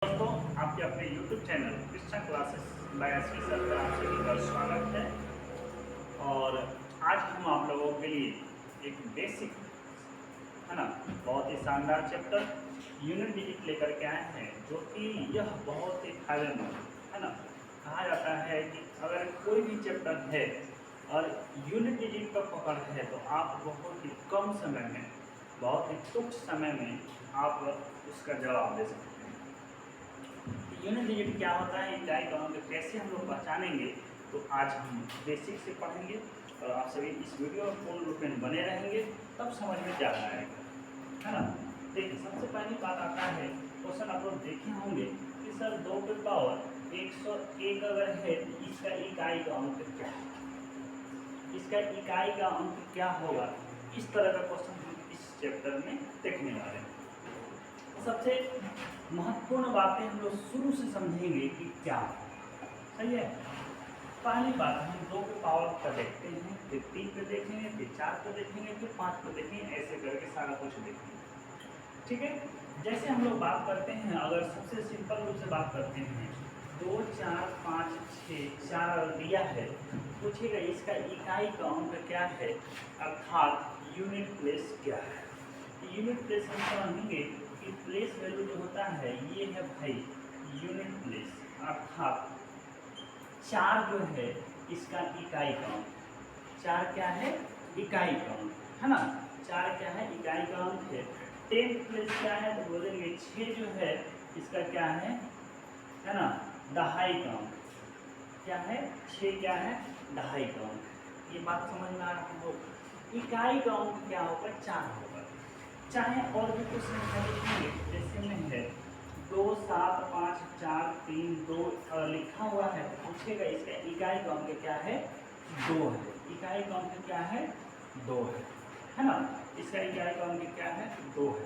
दोस्तों, आपके अपने YouTube channel Krishna classes by SV sir पर आप सभी का स्वागत है। और आज हम आप लोगों के लिए एक बेसिक है ना बहुत ही शानदार चैप्टर यूनिट डिजिट लेकर के आए हैं, जो कि यह बहुत ही फायदेमंद है ना। कहा जाता है कि अगर कोई भी चैप्टर है और यूनिट डिजिट पर पकड़ है तो आप बहुत ही कम समय में, बहुत ही तुच्छ समय में आप उसका जवाब दे सकते हैं। यूनिट डिजिट क्या होता है, इकाई क्रमांक कैसे हम लोग पहचानेंगे, तो आज हम बेसिक से पढ़ेंगे और आप सभी इस वीडियो में पूर्ण रूप में बने रहेंगे, तब समझ में ज़्यादा आएगा, है ना। देखिए, सबसे पहली बात आता है, क्वेश्चन आप लोग देखे होंगे कि सर 2 के पावर 101 अगर है तो इसका इकाई का अंक क्या है, इसका इकाई का अंक क्या होगा। इस तरह का क्वेश्चन हम इस चैप्टर में देखने वाले हैं। सबसे महत्वपूर्ण बातें हम लोग शुरू से समझेंगे कि क्या है, सही है। पहली बात, हम 2 के पावर पर देखते हैं, फिर 3 पे देखेंगे, फिर 4 पे देखेंगे, फिर 5 पे देखेंगे, ऐसे करके सारा कुछ देखेंगे, ठीक है। जैसे हम लोग बात करते हैं, अगर सबसे सिंपल रूप से बात करते हैं, 2 4 5 6 4 अगर दिया है, पूछेगा इसका इकाई का अंक क्या है, अर्थात यूनिट प्लेस क्या है। यूनिट प्लेस हम समझेंगे कि प्लेस वैल्यू जो होता है ये है भाई यूनिट प्लेस, अर्थात 4 जो है इसका इकाई का अंक। 4 क्या है, इकाई का अंक, है ना। 4 क्या है, इकाई का अंक है। 10 प्लेस क्या है, तो बोलेंगे 6 जो है इसका क्या है ना, दहाई का अंक। क्या है, 6 क्या है, दहाई का अंक। ये बात समझ में आ रहा हो। इकाई का अंक क्या होगा, 4 होगा। चाहे और भी कुछ संख्या लिखेंगे, जैसे में है 2 7 5 4 3 2 लिखा हुआ है, तो पूछेगा इसका इकाई का अंक क्या है, 2 है। इकाई का अंक क्या है, 2 है ना। इसका इकाई का अंक क्या है, 2 है।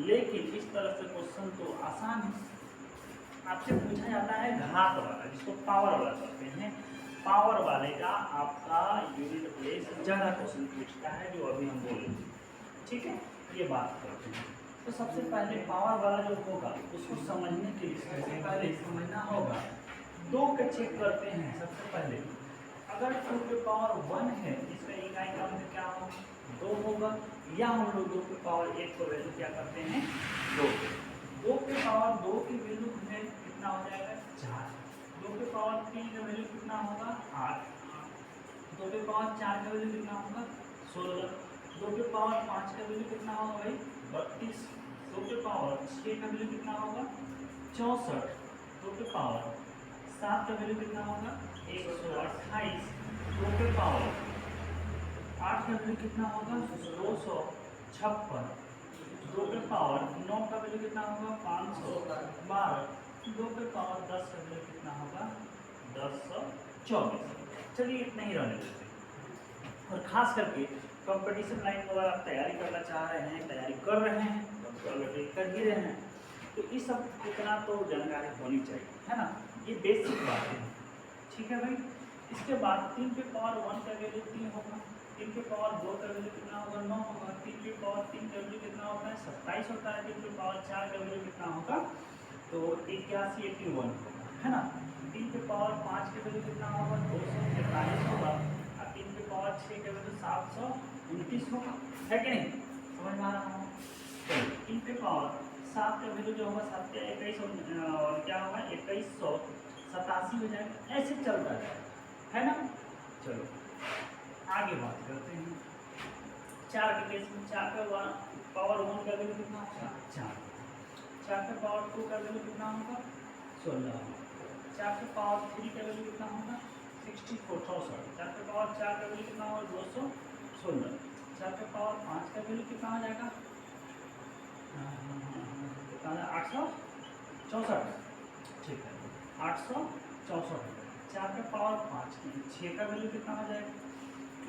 लेकिन इस तरह से क्वेश्चन तो आसान है, आपसे पूछा जाता है घात वाला, जिसको पावर वाला कहते हैं। पावर वाले का आपका यूनिट प्लेस ज़्यादा क्वेश्चन पूछता है, जो अभी हम बोलेंगे, ठीक है। ये बात करते हैं, तो सबसे पहले पावर वाला जो होगा उसको समझने के लिए सबसे पहले समझना होगा, 2 का चेक करते हैं। सबसे पहले अगर 2 के पावर 1 है, इसका इकाई का अंक क्या होगा, 2 होगा। या हम लोग 2 के पावर 1 को वैल्यू क्या करते हैं, 2 के पावर 2 की वैल्यू है कितना हो जाएगा, 4। 2 के पावर 3 का वैल्यू कितना होगा, 8। 2 के पावर 4 का वैल्यू कितना होगा, 16। 2 के पावर 5 का वैल्यू कितना होगा भाई, 32। 2 के पावर 6 का वैल्यू कितना होगा, 64। 2 के पावर 7 का वैल्यू कितना होगा, 128। 2 के पावर 8 का वैल्यू कितना होगा, 256। 2 के पावर 9 का वैल्यू कितना होगा, 512। 2 के पावर 10 का वैल्यू कितना होगा, 1024। चलिए इतना ही रहने देते हैं। और खास करके कंपटीशन लाइन में अगर आप तैयारी करना चाह रहे हैं, तैयारी कर रहे हैं, ऑलरेडी कर ही रहे हैं, तो ये सब इतना तो जानकारी होनी चाहिए, है ना। ये बेसिक बात है, ठीक है भाई। इसके बाद 3 के पावर 1 का वैल्यू 3 होगा। 3 के पावर 2 का वैल्यू कितना होगा, 9 होगा। 3 के पावर 3 का वैल्यू कितना होता है, 27 होता है। 3 के पावर 4 का वैल्यू कितना होगा, तो 81 81 होगा, है ना। 3 के पावर 5 का वैल्यू कितना होगा, 243 होगा। और 3 के पावर 6 का वैल्यू 729 होगा, है कि नहीं, समझ में आ रहा हूँ। तो 3 के पावर 7 का वैल्यू जो होगा 7 का 21 और क्या होगा, 2187 हो जाएगा। ऐसे चलता जाएगा, है ना। चलो आगे बात करते हैं। 4 के केस में 4 का पावर 1 का वैल्यू कितना होगा, 4। 4 के पावर 2 का वैल्यू कितना होगा, 16 होगा। 4 के पावर 3 का वैल्यू कितना होगा, 64। 4 के पावर 4 का वैल्यू कितना होगा, 216। 4 के पावर 5 का वैल्यू कितना हो जाएगा, 864, ठीक है, 864। 4 का पावर 5 की 6 का वैल्यू कितना हो जाएगा,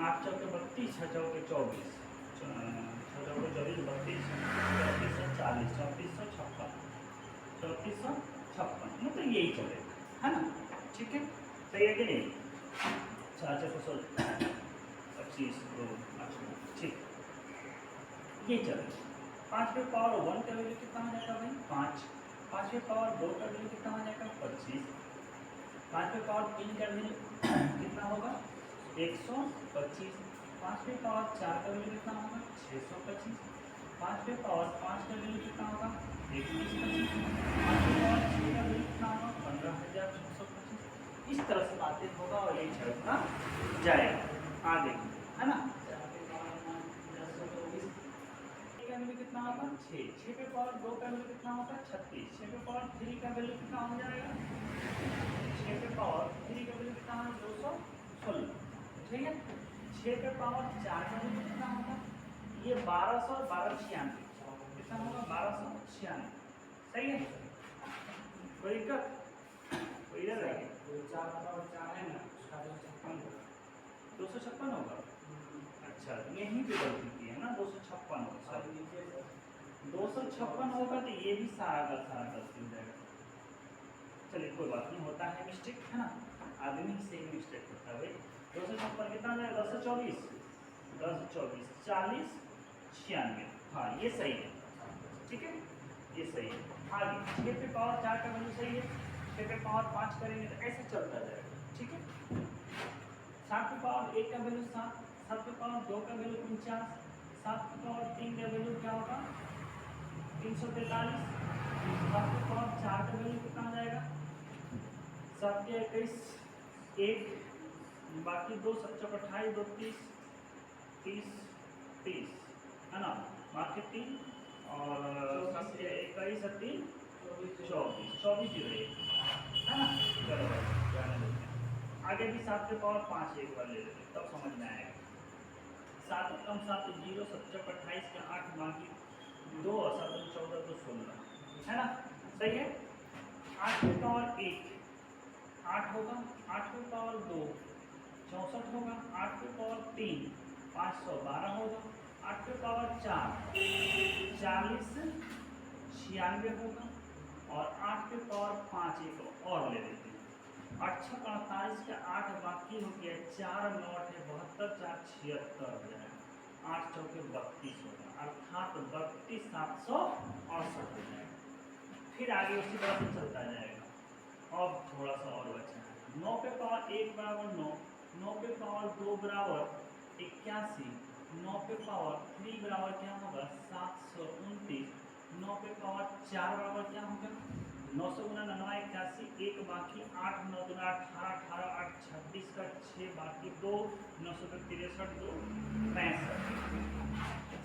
8 चौके 32, 6 चौके 24, 6 चौके 24 32, 3440, 3456, 3456, मतलब यही चलेगा, है ना, ठीक है। सही है कि नहीं, 4 चौके 16 25 2 8, ठीक, ये चलेगा। 5 के पावर 1 का वैल्यू कितना हो जाएगा भाई, 5। 5 पे पावर 2 का वैल्यू कितना हो जाएगा 25। 5 पे पावर 3 का वैल्यू कितना होगा 125। 5 पे पावर 4 का वैल्यू कितना होगा 625। 5 पे पावर 5 का वैल्यू कितना होगा 2125। 5 पे पावर 6 का वैल्यू कितना होगा 15625। इस तरह से बातें होगा और ये चलता जाएगा आगे, है ना। का वैल्यू कितना होगा 6। 6 पे पावर 2 का वैल्यू कितना होगा 36। 6 पे पावर 3 का वैल्यू कितना हो जाएगा 6 पे पावर 3 का वैल्यू कितना होगा 216। ठीक है। 6 पे पावर 4 का वैल्यू कितना होगा ये 1200 और 1296 कितना होगा 1296। सही है। कोई दिक्कत कोई इधर रहेगी 4 है ना उसका 256 होगा। अच्छा यहीं पे गलती की है ना 256 होगा 256 होगा तो ये भी सारा का सारा गलती हो जाएगा। चलिए कोई बात नहीं, होता है मिस्टेक, है ना, आदमी से ही मिस्टेक होता है भाई। 256 कितना हो जाएगा 1024 1024 40 96। हाँ ये सही है, ठीक है ये सही है। आगे 6 पे पावर 4 का वैल्यू सही है, 6 पे पावर 5 करेंगे तो ऐसे चलता जाएगा, ठीक है। 7 पे पावर 1 का वैल्यू 7, 7 पे पावर 2 का वैल्यू 49, 7 पे पावर 3 का वैल्यू क्या होगा 343, 7 पे पावर 4 का वैल्यू कितना हो जाएगा 7 के 21 1 बाकी 2 7 चौक 28 2 30 30 30 है ना, बाकी 3 और 7 के 21 और 3 24 24 ही रहेगी, है ना। चलो भाई जाने देते हैं। आगे भी 7 पे पावर 5 एक बार ले लेते तब समझ में आएगा। 7 कम 7 0 7 चौक 28 के 8 बाकी 2 और 7 14 तो 16, है ना, सही है। 8 पे पावर 1 8 होगा, 8 पे पावर 2 64 होगा, 8 पे पावर 3 512 होगा, 8 पे पावर 4 40 96 होगा और 8 पे पावर 5 एक और ले लेते हैं 8 6 48 का 8 बाकी हो गया 4 9 है 72 4 76 हो जाएगा, 8 चौके 32 होगा अर्थात 32,768 हो जाएगा। फिर आगे उसी तरह से चलता जाएगा। अब थोड़ा सा और बचा है 9 पे पावर 1 बराबर 9, 9 पे पावर 2 बराबर 81, 9 पे पावर 3 बराबर क्या होगा 729, 9 पे पावर 4 बराबर क्या होगा 900 गुना 9 81 1 बाकी 8 9 गुना 18 18 8 26 का 6 बाकी 2 900 का 63 2 65,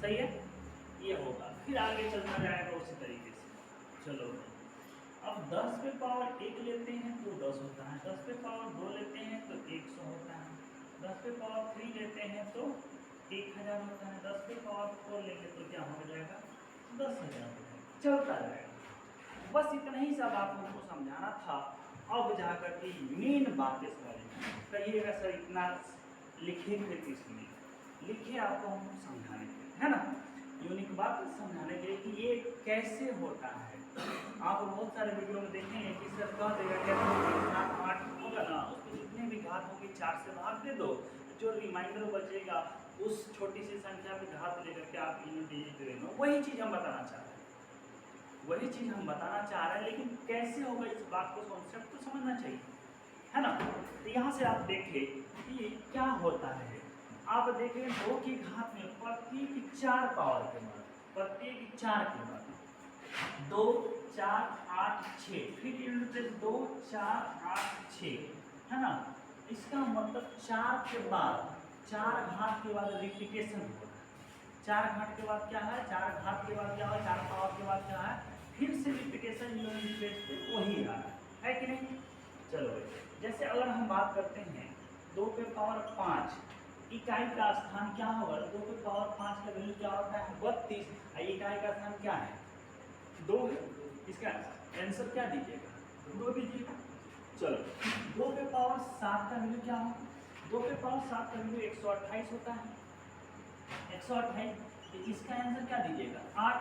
सही है ये होगा। फिर आगे चलता जाएगा उसी तरीके से। चलो अब 10 पे पावर 1 लेते हैं तो 10 होता है, 10 पे पावर 2 लेते हैं तो 100 होता है, 10 पे पावर 3 लेते हैं तो 1000 होता है, 10 पे पावर 4 लेंगे तो क्या हो जाएगा 10,000 हो जाएगा, चलता जाएगा। बस इतना ही सब आप हमको समझाना था। अब जाकर के मेन बातें समझेंगे। कहिएगा सर इतना लिखे थे किस लिए लिखे, आपको हम समझाने के लिए, है ना, यूनिक बात समझाने के लिए कि ये कैसे होता है। आप बहुत सारे वीडियो में देखेंगे कि सर कह देगा कि 8 होगा ना उसको जितने भी घात होगी 4 से भाग दे दो, जो रिमाइंडर बचेगा उस छोटी सी संख्या पे घात लेकर के आप डिजिट दे दो। वही चीज़ हम बताना चाह रहे हैं, वही चीज़ हम बताना चाह रहे हैं, लेकिन कैसे होगा इस बात को कॉन्सेप्ट तो समझना चाहिए, है ना। तो यहाँ से आप देखें कि क्या होता है। आप देखें 2 की घात में प्रत्येक 4 पावर के बाद, प्रत्येक 4 के बाद 2 4 8 6 फिर 2 4 8 6, है ना। इसका मतलब 4 के बाद 4 घात के बाद रिपीटेशन होगा। 4 घात के बाद क्या है 4 घात के बाद क्या है 4 पावर के बाद क्या है फिर से रिपीटेशन वही आ रहा है कि नहीं। चलो जैसे अगर हम बात करते हैं 2 पे पावर 5 इकाई का स्थान क्या होगा 2 पे पावर 5 का वैल्यू क्या होता है 32, इकाई का स्थान क्या है 2 है, इसका आंसर क्या दीजिएगा 2 दीजिएगा। चलो 2 पे पावर 7 का वैल्यू क्या होगा 2 पे पावर 7 का वैल्यू 128 होता है, 128, तो इसका आंसर क्या दीजिएगा 8,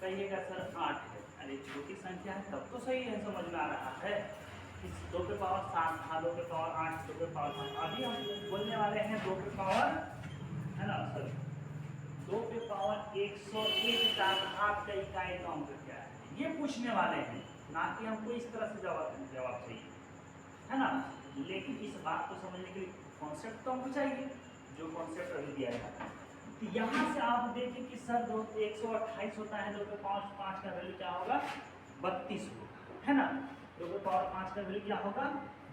कहिएगा सर 8 है। अरे छोटी संख्या है तब तो सही है, समझ में आ रहा है। इस 2 पे पावर 7 था 2 पे पावर 8 2 पे पावर 5, अभी हम बोलने वाले हैं 2 पे पावर, है ना सर 2 पे पावर 101 का घात का इकाई का अंक क्या है ये पूछने वाले हैं। ना कि हमको इस तरह से जवाब चाहिए, है ना। लेकिन इस बात को समझने के लिए कॉन्सेप्ट तो हमको चाहिए, जो कॉन्सेप्ट अभी दिया है। तो यहाँ से आप देखें कि सर 128 होता है, 2 पे पावर 5 का वैल्यू क्या होगा, 32 होगा, है ना। 2 पे पावर 5 का वैल्यू क्या होगा,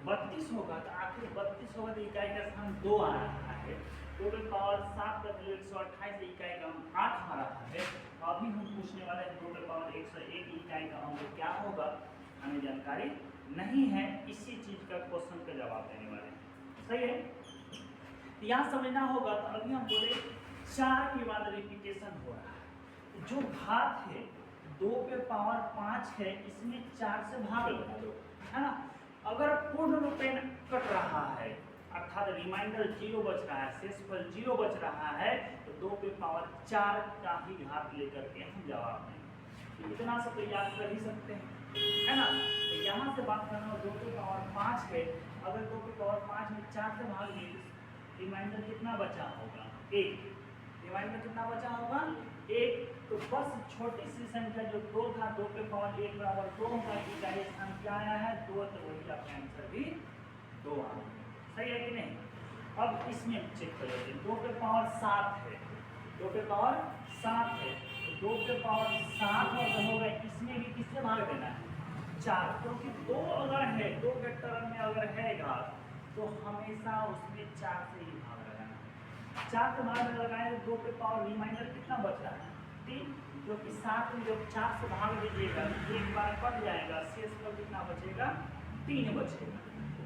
32 होगा। तो आखिर 32 होगा तो इकाई का स्थान 2 आ रहा है। 2 पे पावर 7 का वैल्यू 128, इकाई का अंक 8 आ रहा है। अभी हम पूछने वाले हैं 2 पे पावर 101 इकाई का अंक क्या होगा, हमें जानकारी नहीं है। इसी चीज का क्वेश्चन का जवाब देने वाले हैं, सही है। यहाँ समझना होगा। तो अभी हम बोले 4 के बाद रिपीटेशन हो रहा है, जो घात है 2 पे पावर 5 है, इसमें 4 से भाग लगा दो, है ना। अगर पूर्ण रूपेण कट रहा है, अर्थात रिमाइंडर 0 बच रहा है, शेषफल 0 बच रहा है, तो 2 पे पावर 4 का ही घात लेकर के हम जवाब देंगे। इतना सब तो याद कर ही सकते हैं, है ना। तो यहाँ से बात करना, 2 पे पावर 5 है, अगर 2 पे पावर 5 में 4 से भाग दिए तो रिमाइंडर कितना बचा होगा, 1। रिमाइंडर कितना बचा होगा, 1। तो बस छोटी सी संख्या जो 2 था, 2 पे पावर 1 बराबर 2 होगा, इकाई स्थान क्या आया है, 2। तो वही आपका आंसर भी 2 आ गया, सही है कि नहीं। अब इसमें चेक कर लेते हैं, 2 पे पावर 7 है, 2 पे पावर 7 है, तो 2 पे पावर 7 अगर होगा, इसमें भी किससे भाग देना है, 4। क्योंकि 2 अगर है, 2 के टर्म में अगर है घात, तो हमेशा उसमें 4 से ही भाग लगाना है। 4 से भाग लगाए तो 2 पे पावर रिमाइंडर कितना बच रहा है, 3। जो कि 7 में जब 4 से भाग दीजिएगा, एक बार कट जाएगा, शेष पर कितना बचेगा, 3 बचेगा।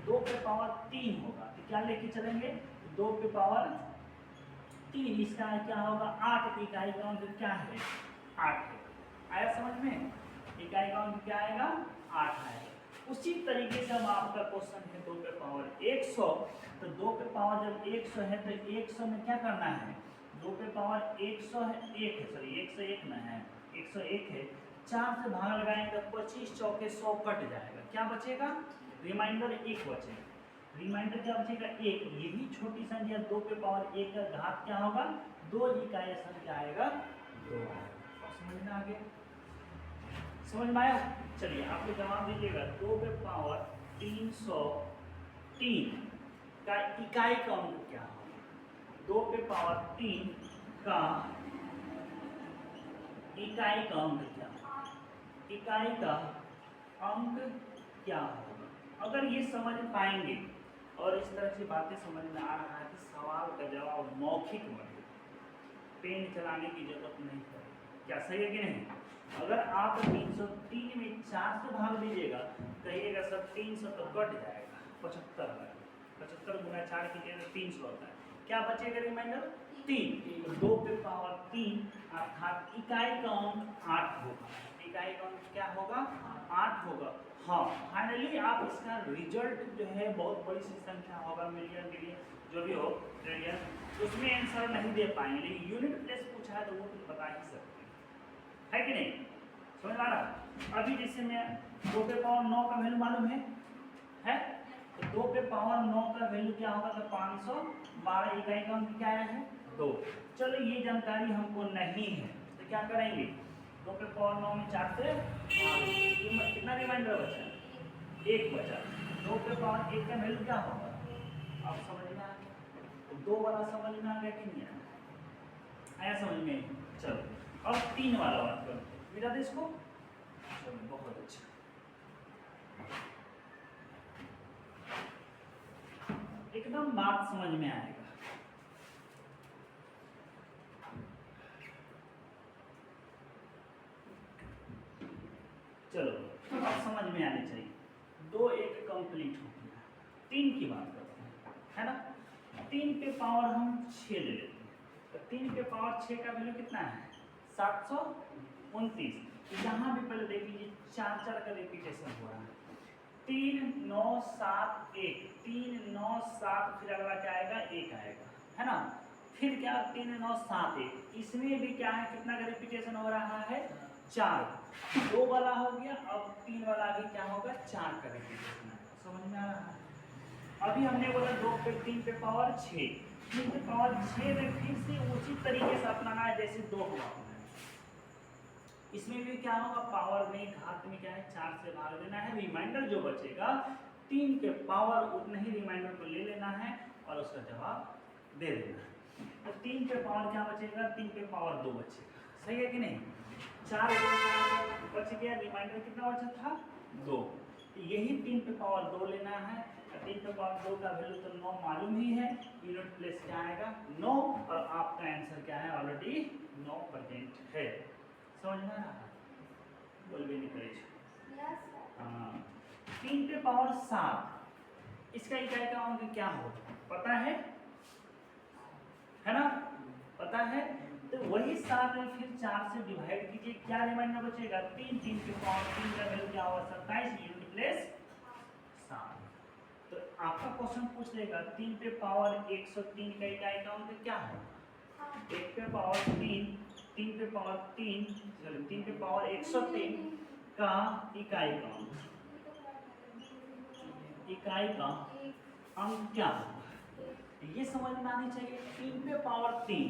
2 पे पावर 3 होगा, तो क्या लेके चलेंगे, 2 पे पावर 3, इसका क्या होगा, 8। इकाई का अंक क्या है, 8 है। आया समझ में, इकाई का अंक क्या आएगा, 8 आएगा। उसी तरीके से हम आपका क्वेश्चन है 2 पे पावर 100, तो 2 पे पावर जब 100 है तो 100 में क्या करना है, 2 पे पावर 100 है, 1 है, सॉरी 101 में है, 101 है, 4 से भाग लगाएंगे तो 25 चौके 100 कट जाएगा, क्या बचेगा, रिमाइंडर 1 बचेगा। रिमाइंडर क्या बचेगा, 1। ये भी छोटी संख्या 2 पे पावर 1 का घात क्या होगा, 2 इकाई संख्या आएगा, 2 आएगा। समझ में आ गया, समझ में आया। चलिए आप लोग जवाब दीजिएगा, 2 पे पावर 303 का इकाई का अंक क्या होगा, 2 पे पावर 3 का इकाई का अंक क्या होगा, इकाई का अंक क्या होगा। अगर ये समझ पाएंगे और इस तरह की बातें समझ में आ रहा है कि सवाल का जवाब मौखिक बने, पेन चलाने की जरूरत नहीं पड़ेगी, क्या सही है कि नहीं। अगर आप 303 में 4 से भाग दीजिएगा, कहिएगा सर 300 तो कट जाएगा, 75 75 गुना 4 कीजिए तो 300 होता है, क्या बचेगा रिमाइंडर, 3। 2 पे पावर 3 अर्थात इकाई का अंक 8 होगा, इकाई का अंक क्या होगा, 8 होगा। हाँ, फाइनली आप इसका रिजल्ट जो है बहुत बड़ी सी संख्या होगा, मिलियन मिलियन जो भी हो, ट्रिलियन, उसमें आंसर नहीं दे पाएंगे, लेकिन यूनिट प्लेस पूछा है तो वो कुछ बता ही सकते हैं, है कि नहीं, समझ आ रहा। अभी जैसे मैं 2 पे पावर 9 का वैल्यू मालूम है, तो 2 पे पावर 9 का वैल्यू क्या होगा, तो 512, इकाई का अंक क्या आया है, 2। चलो ये जानकारी हमको नहीं है तो क्या करेंगे, 2 पे पावर 9 में 4 से कितना रिमाइंडर बचा, 1 बचा। 2 पे पावर 1 का वैल्यू क्या होगा, अब समझ में आ गया, 2 वाला समझ में आ गया कि नहीं आया समझ में। चलो अब 3 वाला बात करो, मिटा दे इसको, चलो बहुत अच्छा। एकदम बात समझ में आएगा। चलो अब समझ में आनी चाहिए। 2 1 कंप्लीट हो गया, 3 की बात करते हैं, है ना। 3 पे पावर हम 6 ले लेते हैं, तो 3 पे पावर 6 का वैल्यू कितना है, 729। यहाँ भी पहले देख लीजिए 4 का रिपीटेशन हो रहा है, 3 9 7 1, 3 9 7, फिर अगला क्या आएगा, 1 आएगा, है ना। फिर क्या 3 9 7 1, इसमें भी क्या है, कितना का रिपीटेशन हो रहा है, 4। 2 वाला हो गया, अब 3 वाला भी क्या होगा, 4 का रिपीटेशन आएगा, समझ में आ रहा है। अभी हमने बोला 2 पे 3 पे पावर 6, 3 पे पावर 6 में फिर से उसी तरीके से अपनाना है जैसे 2 हुआ, इसमें भी क्या होगा, पावर में घात में क्या है 4 से भाग देना है, रिमाइंडर जो बचेगा 3 के पावर उतने ही रिमाइंडर को ले लेना है और उसका जवाब दे देना है। तो 3 पे पावर क्या बचेगा, 3 पे पावर 2 बचेगा, सही है कि नहीं। 4 बच गया, रिमाइंडर कितना बचा था 2, यही 3 पे पावर 2 लेना है। 3 पे पावर 2 का वैल्यू तो 9 मालूम ही है, यूनिट प्लेस क्या आएगा 9, और आपका आंसर क्या है ऑलरेडी 9% है। समझ में आ रहा है, बोल भी नहीं करें। हाँ, 3 पे पावर 7 इसका इकाई का अंक क्या होगा पता है ना, पता है। तो वही 7 में फिर 4 से डिवाइड कीजिए, क्या रिमाइंडर बचेगा 3, 3 पे पावर 3 का वैल्यू क्या होगा 27, यूनिट प्लेस 7। तो आपका क्वेश्चन पूछ लेगा 3 पे पावर 103 का इकाई का अंक क्या है, 1 पे पावर 3, 3 पे पावर 3, चलो 3 पे पावर 103 का इकाई का अंक, इकाई का अंक क्या होगा, ये समझ में आनी चाहिए। 3 पे पावर 3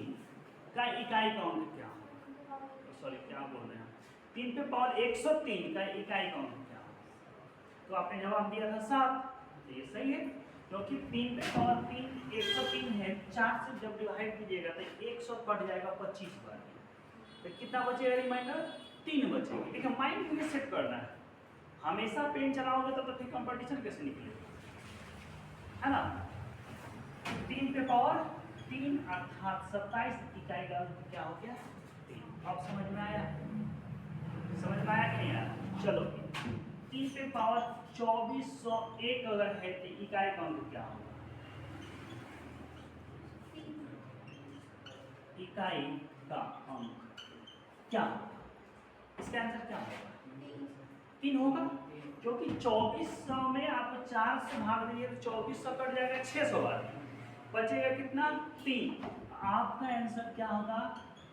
का इकाई का अंक क्या होगा, सॉरी क्या बोल रहे हैं, 3 पे पावर 103 का इकाई का अंक क्या होगा, तो आपने जवाब दिया था 7, तो ये सही है, क्योंकि 3 पे पावर 3 103 है, 4 से जब डिवाइड कीजिएगा तो 100 कट जाएगा 25 बार, तो कितना बचेगा रिमाइंडर 3 बचेगा। देखिए माइंड में सेट करना है, हमेशा पेन चलाओगे तो फिर कंपटीशन कैसे निकलेगा, है ना। 3 पे पावर 3 अर्थात 27 इकाई का क्या हो गया 3। अब समझ में आया, समझ में आया कि नहीं आया। चलो 3 पे पावर 2401 अगर है तो इकाई का अंक क्या होगा, इकाई का अंक क्या होगा, इसका आंसर क्या होगा 3 होगा, क्योंकि 2400 में आप 4 से भाग देंगे तो 2400 कट जाएगा 600 बार, बचेगा कितना 3, आपका आंसर क्या होगा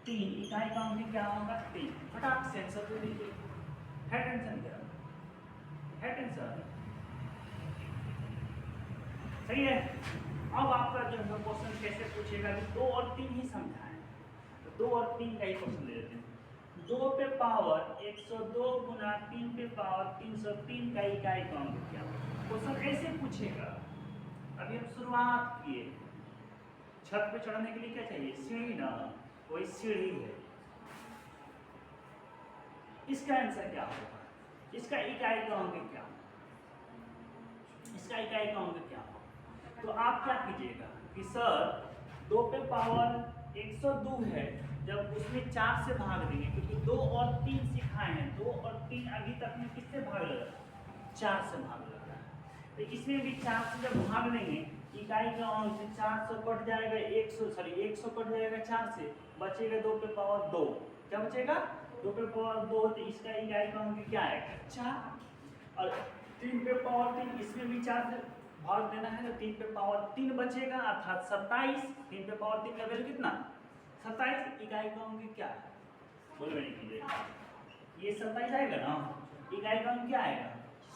3, इकाई का अंक क्या होगा 3। फटाक से आंसर दे दीजिए, है टेंशन क्या है, टेंशन सही है। अब आपका जो है क्वेश्चन कैसे पूछेगा कि 2 और 3 ही समझाएं, तो 2 और 3 का ही क्वेश्चन ले लेते हैं। 2 पे पावर 102 गुना 3 पे पावर 303 का इकाई का अंक क्या होगा, क्वेश्चन ऐसे पूछेगा। अभी हम शुरुआत किए, छत पे चढ़ने के लिए क्या चाहिए सीढ़ी ना, वही सीढ़ी है। इसका आंसर क्या होगा, इसका इकाई का अंक क्या होगा, इसका इकाई का अंक क्या होगा, तो आप क्या कीजिएगा कि सर 2 पे पावर 102 है, जब उसमें 4 से भाग देंगे, क्योंकि 2 और 3 सिखाए हैं, 2 और 3 अभी तक में किससे भाग लगा 4 से भाग लगा है, तो इसमें भी 4 से जब भाग लेंगे इकाई का अंक 400 कट जाएगा 100 कट जाएगा 4 से, बचेगा 2 पे पावर 2, क्या बचेगा 2 पे पावर 2, तो इसका इकाई का अंक क्या आएगा 4, और 3 पे पावर 3 इसमें भी 4 से भाग देना है, तो 3 पे पावर 3 बचेगा अर्थात 27, 3 पे पावर 3 का वैल्यू कितना 27, इकाई का अंक क्या है बोलो नहीं कीजिएगा, ये 27 आएगा ना, इकाई का अंक क्या आएगा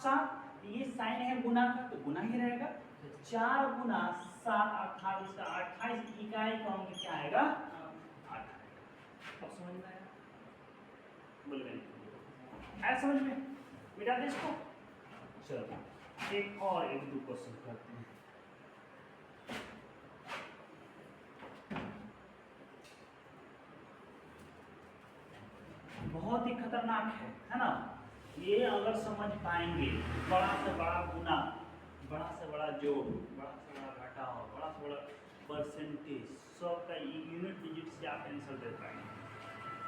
7, ये साइन है गुना का तो गुना ही रहेगा, तो 4 गुना 7 अर्थात इसका 28, इकाई का अंक क्या आएगा 8। अब समझ में आया, बोल नहीं आया समझ में, मिटा दे इसको। चलो एक और 1-2 क्वेश्चन करते हैं। बहुत ही खतरनाक है ना, ये अगर समझ पाएंगे, बड़ा से बड़ा गुना, बड़ा से बड़ा जोड़, बड़ा से बड़ा घटाव, बड़ा से बड़ा परसेंटेज, सब का यूनिट डिजिट से आप आंसर दे पाएंगे,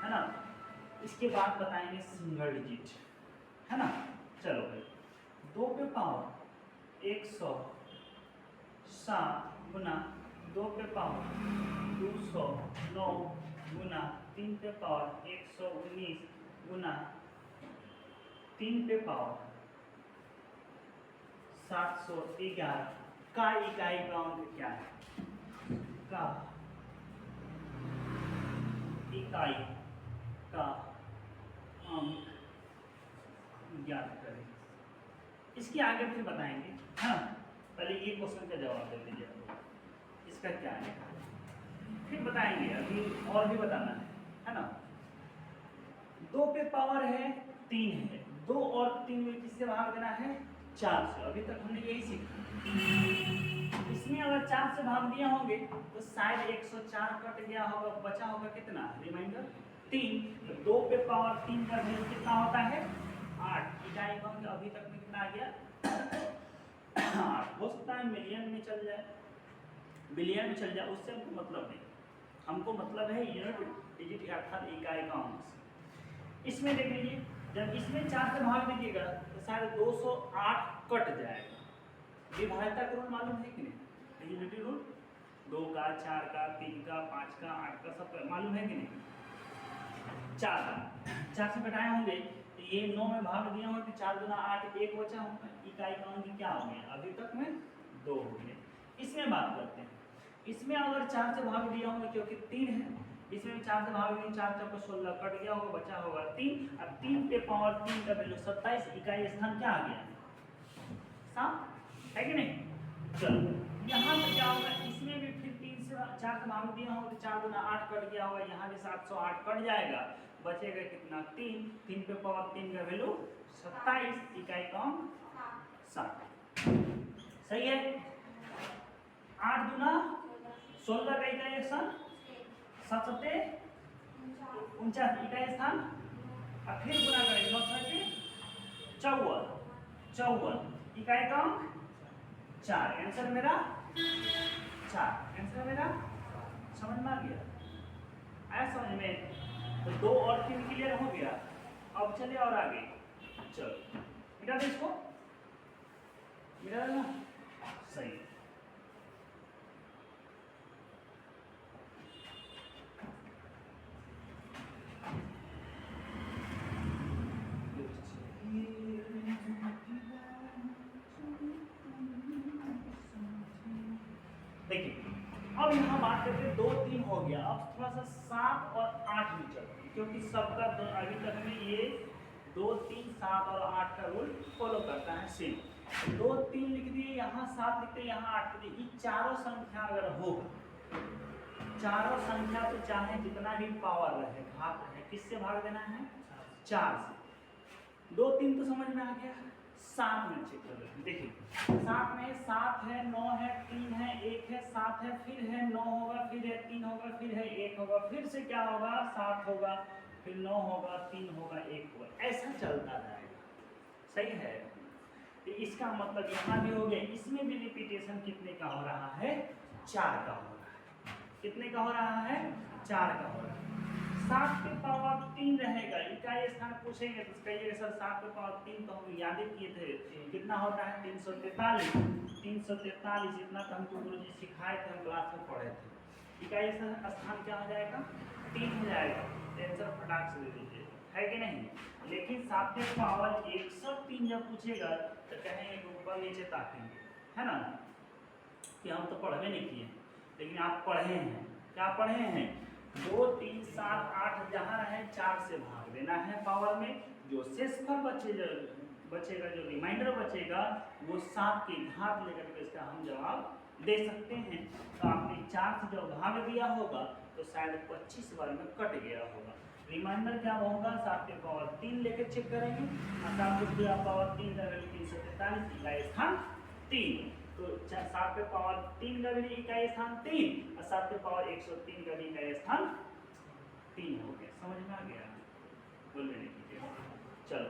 है ना। इसके बाद बताएंगे सिंगल डिजिट, है ना। चलो भाई 2 पे पावर 107 गुना 2 पे पावर 209 गुना 3 पे पावर 119 गुना 3 पे पावर 711 का इकाई का अंक क्या है, का इकाई का अंक ज्ञात करें। इसके आगे फिर बताएंगे, हाँ पहले ये क्वेश्चन का जवाब दे दीजिए, इसका क्या है फिर बताएंगे, अभी और भी बताना है ना। 2 पे पावर है 3 है, 2 और 3 में किससे भाग देना है? 4 से। अभी तक हमने यही सीखा। इसमें अगर 4 से भाग दिए होंगे तो शायद 104 कट गया होगा, बचा होगा कितना? रिमाइंडर 3। तो 2 पे पावर 3 का वैल्यू कितना होता है? 8। इकाई अंक अभी तक में कितना आ गया? 8। हो सकता है मिलियन में चल जाए, बिलियन में चल जाए, उससे हमको मतलब नहीं। हमको मतलब है यूनिट डिजिट अर्थात इकाई का अंश। इसमें देख लीजिए, जब इसमें 4 से भाग दीजिएगा तो शायद 208 कट जाएगा। विभाज्यता का रूल मालूम है कि नहीं? यूनिटी रूल 2 का, 4 का, 3 का, 5 का, 8 का, सब मालूम है कि नहीं? 4 से घटाए होंगे तो ये 9 में भाग दिया होंगे तो 4 गुना 8, 1 बचा होगा। इकाई का अंक क्या हो गया? अभी तक में 2 हो गए। इसमें बात करते हैं। इसमें अगर 4 से भाग दिया होगा क्योंकि 3 है, इसमें 4 से भाग दिया, 4 4 16 कट गया होगा, बचा होगा 3। अब 3 पे पावर 3 का वैल्यू 27। इकाई स्थान क्या आ गया? 7 है कि नहीं? चलो यहाँ पे क्या होगा? इसमें भी फिर 3 से 4 से भाग दिया होगा तो 4 गुना 8 कट गया होगा, यहाँ भी 708 कट जाएगा, बचेगा कितना? 3। 3 पे पावर 3 का वैल्यू 27। इकाई का अंक 7। सही है? 8 गुना 16 का इकाई स्थान 7 सत्ते 49 इकाई स्थान, और फिर गुना करेंगे 9 सत्ते 54 इकाई का अंक 4। आंसर मेरा 4। आंसर मेरा समझ में आ गया? आया समझ में? तो 2 और 3 क्लियर हो गया। अब चलिए और आगे। चलो मिटा दे इसको, मिटा देना। सही। देखिए अब यहाँ बात करते हैं 2 3 हो गया। अब थोड़ा सा 7 और 8 में चलते हैं, क्योंकि सबका अभी तक में ये 2 3 7 और 8 का रूल फॉलो करता है सेम। 2 3 लिख दिए, यहाँ 7 लिखते हैं, यहाँ 8 लिख दिए। ये चारों संख्या अगर होगा, चारों संख्या तो चाहे जितना भी पावर रहे, घात रहे, किससे भाग देना है? 4 से। 2 3 तो समझ में आ गया। 7 में चेक कर लेते हैं। देखिए 7 में 7 है, 9 है, 3 है, 1 है, 7 है, फिर है 9 होगा, फिर है 3 होगा, फिर है 1 होगा, फिर से क्या होगा? 7 होगा, फिर 9 होगा, 3 होगा, 1 होगा, ऐसा चलता जाएगा। सही है? तो इसका मतलब यहाँ भी हो गया। इसमें भी रिपीटेशन कितने का हो रहा है? 4 का हो रहा है। कितने का हो रहा है? 4 का हो रहा है। 7 पे पावर 3 रहेगा, इकाई स्थान पूछेंगे तो कहिएगा सर 7 पे पावर 3 तो हम याद ही किए थे, कितना होता है? 343। 343 इतना तो हमको गुरुजी सिखाए थे, हम क्लास में पढ़े थे। इकाई स्थान क्या हो जाएगा? 3 हो जाएगा। आंसर फटाक से दे दीजिए, है कि नहीं? लेकिन 7 पे पावर 103 जब पूछेगा तो कहेंगे ऊपर नीचे ताकेंगे, है ना? कि हम तो पढ़वे नहीं किए, लेकिन आप पढ़े हैं। क्या पढ़े हैं? 2 3 7 8 जहाँ रहे 4 से भाग देना है पावर में। जो शेषफल बचेगा, जो रिमाइंडर बचेगा, वो 7 की घात लेकर के इसका हम जवाब दे सकते हैं। तो आपने 4 से जब भाग दिया होगा तो शायद 25 बार में कट गया होगा। रिमाइंडर क्या होगा? 7 पे पावर 3 लेकर चेक करेंगे। 7 पे पावर 3 का वैल्यू 343, इकाई स्थान 3। तो 7 पे पावर 3 का भी इकाई स्थान 3 और 7 पे पावर 103 का भी इकाई स्थान 3 हो गया। समझ में आ गया? बोलने नहीं कीजिए। चलो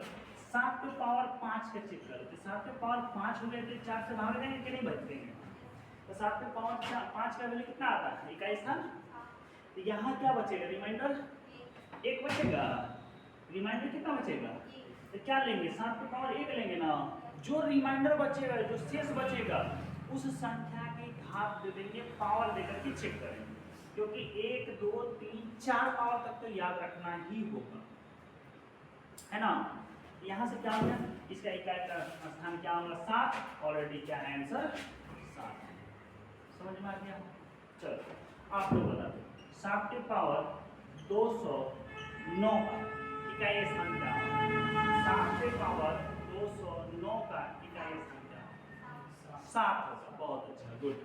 7 पे पावर 5 का चेक करो। तो 7 पे पावर 5 हो गए तो 4 से भाग देंगे कि नहीं बचते हैं? तो 7 पे पावर 5 का वैल्यू कितना आता है? इकाई स्थान। तो यहाँ क्या बचेगा? रिमाइंडर 1 बचेगा। रिमाइंडर कितना बचेगा? तो क्या लेंगे? 7 पे पावर 1 लेंगे ना। जो रिमाइंडर बचेगा, जो शेष बचेगा, उस संख्या की घात दे देंगे, पावर देकर के चेक करेंगे। क्योंकि 1 2 3 4 पावर तक तो याद रखना ही होगा, है ना? यहाँ से क्या होगा? इसका इकाई का स्थान क्या होगा? 7। ऑलरेडी क्या है आंसर? 7 है। समझ में आ गया? चलो आप लोग बता दो 7 पे पावर 209 का इकाई स्थान क्या होगा? 7 पे पावर 209 का इकाई स्थान क्या होगा? 7 होगा। बहुत अच्छा, गुड,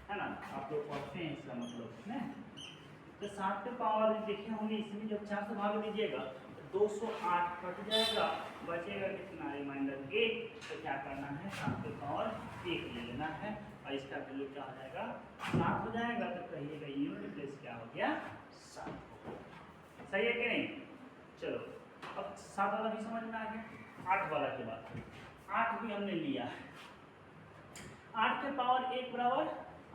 है ना? आप लोग पढ़ते हैं, इसका मतलब है। तो 7 पे पावर देखे होंगे, इसमें जब 4 से भाग दीजिएगा तो 208 कट जाएगा, बचेगा कितना, रिमाइंडर 1। तो क्या करना है, 7 पे पावर 1 ले लेना है और इसका वैल्यू क्या हो जाएगा, 7 हो जाएगा। तो कहिएगा यूनिट प्लेस क्या हो गया, 7 हो गया। सही है कि नहीं? चलो अब 7 वाला भी समझ में आ गया। 8 वाला की बात, 8 भी हमने लिया है। 8 के पावर 1 बराबर